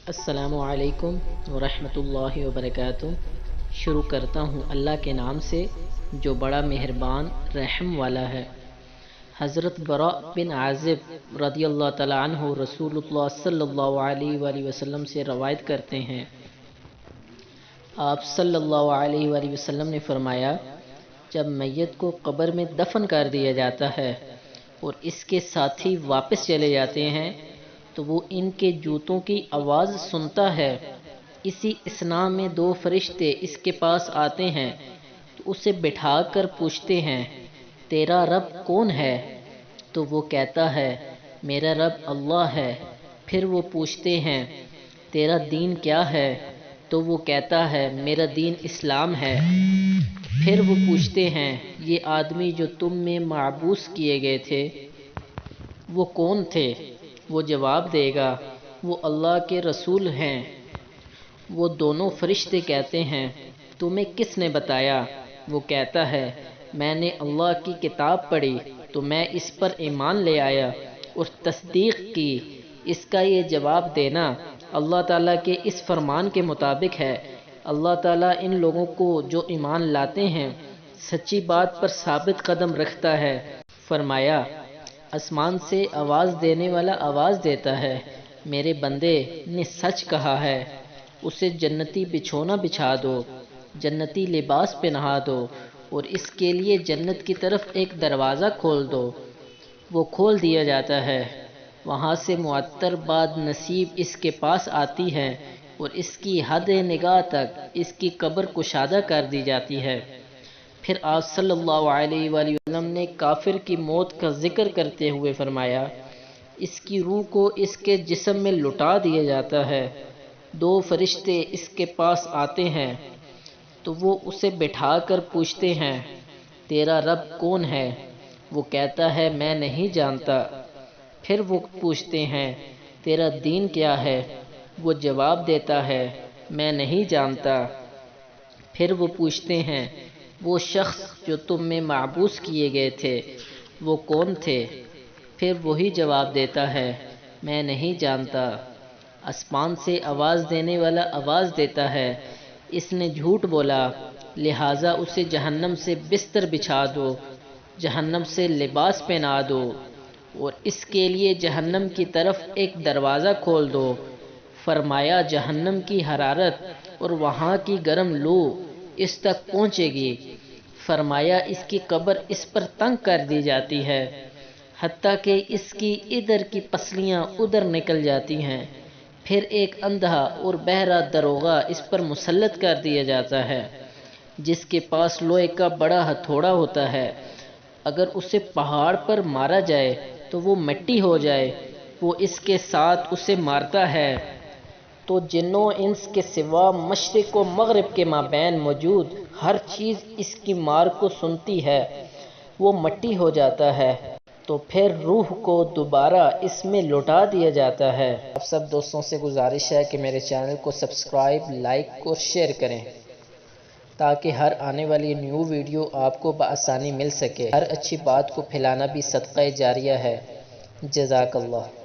السلام علیکم ورحمۃ اللہ وبرکاتہ۔ شروع کرتا ہوں اللہ کے نام سے جو بڑا مہربان رحم والا ہے۔ حضرت براء بن عازب رضی اللہ تعالیٰ عنہ رسول اللہ صلی اللہ علیہ وآلہ وسلم سے روایت کرتے ہیں، آپ صلی اللہ علیہ وآلہ وسلم نے فرمایا، جب میت کو قبر میں دفن کر دیا جاتا ہے اور اس کے ساتھی واپس چلے جاتے ہیں تو وہ ان کے جوتوں کی آواز سنتا ہے۔ اسی اثناء میں دو فرشتے اس کے پاس آتے ہیں تو اسے بٹھا کر پوچھتے ہیں، تیرا رب کون ہے؟ تو وہ کہتا ہے، میرا رب اللہ ہے۔ پھر وہ پوچھتے ہیں، تیرا دین کیا ہے؟ تو وہ کہتا ہے، میرا دین اسلام ہے۔ پھر وہ پوچھتے ہیں، یہ آدمی جو تم میں معبوس کیے گئے تھے وہ کون تھے؟ وہ جواب دے گا، وہ اللہ کے رسول ہیں۔ وہ دونوں فرشتے کہتے ہیں، تمہیں کس نے بتایا؟ وہ کہتا ہے، میں نے اللہ کی کتاب پڑھی تو میں اس پر ایمان لے آیا اور تصدیق کی۔ اس کا یہ جواب دینا اللہ تعالیٰ کے اس فرمان کے مطابق ہے۔ اللہ تعالیٰ ان لوگوں کو جو ایمان لاتے ہیں سچی بات پر ثابت قدم رکھتا ہے۔ فرمایا، آسمان سے آواز دینے والا آواز دیتا ہے، میرے بندے نے سچ کہا ہے، اسے جنتی بچھونا بچھا دو، جنتی لباس پہنا دو اور اس کے لیے جنت کی طرف ایک دروازہ کھول دو۔ وہ کھول دیا جاتا ہے، وہاں سے معطر باد نصیب اس کے پاس آتی ہے اور اس کی حد نگاہ تک اس کی قبر کشادہ کر دی جاتی ہے۔ پھر آپ صلی اللہ علیہ وآلہ وسلم نے کافر کی موت کا ذکر کرتے ہوئے فرمایا، اس کی روح کو اس کے جسم میں لٹا دیا جاتا ہے، دو فرشتے اس کے پاس آتے ہیں تو وہ اسے بٹھا کر پوچھتے ہیں، تیرا رب کون ہے؟ وہ کہتا ہے، میں نہیں جانتا۔ پھر وہ پوچھتے ہیں، تیرا دین کیا ہے؟ وہ جواب دیتا ہے، میں نہیں جانتا۔ پھر وہ پوچھتے ہیں، وہ شخص جو تم میں معبوس کیے گئے تھے وہ کون تھے؟ پھر وہی جواب دیتا ہے، میں نہیں جانتا۔ آسمان سے آواز دینے والا آواز دیتا ہے، اس نے جھوٹ بولا، لہٰذا اسے جہنم سے بستر بچھا دو، جہنم سے لباس پہنا دو اور اس کے لیے جہنم کی طرف ایک دروازہ کھول دو۔ فرمایا، جہنم کی حرارت اور وہاں کی گرم لو اس تک پہنچے گی۔ فرمایا، اس کی قبر اس پر تنگ کر دی جاتی ہے حتیٰ کہ اس کی ادھر کی پسلیاں ادھر نکل جاتی ہیں۔ پھر ایک اندھا اور بہرا دروغہ اس پر مسلط کر دیا جاتا ہے جس کے پاس لوہے کا بڑا ہتھوڑا ہوتا ہے، اگر اسے پہاڑ پر مارا جائے تو وہ مٹی ہو جائے۔ وہ اس کے ساتھ اسے مارتا ہے تو جنوں انس کے سوا مشرق و مغرب کے مابین موجود ہر چیز اس کی مار کو سنتی ہے، وہ مٹی ہو جاتا ہے تو پھر روح کو دوبارہ اس میں لوٹا دیا جاتا ہے۔ آپ سب دوستوں سے گزارش ہے کہ میرے چینل کو سبسکرائب، لائک اور شیئر کریں تاکہ ہر آنے والی نیو ویڈیو آپ کو بآسانی مل سکے۔ ہر اچھی بات کو پھیلانا بھی صدقہ جاریہ ہے۔ جزاک اللہ۔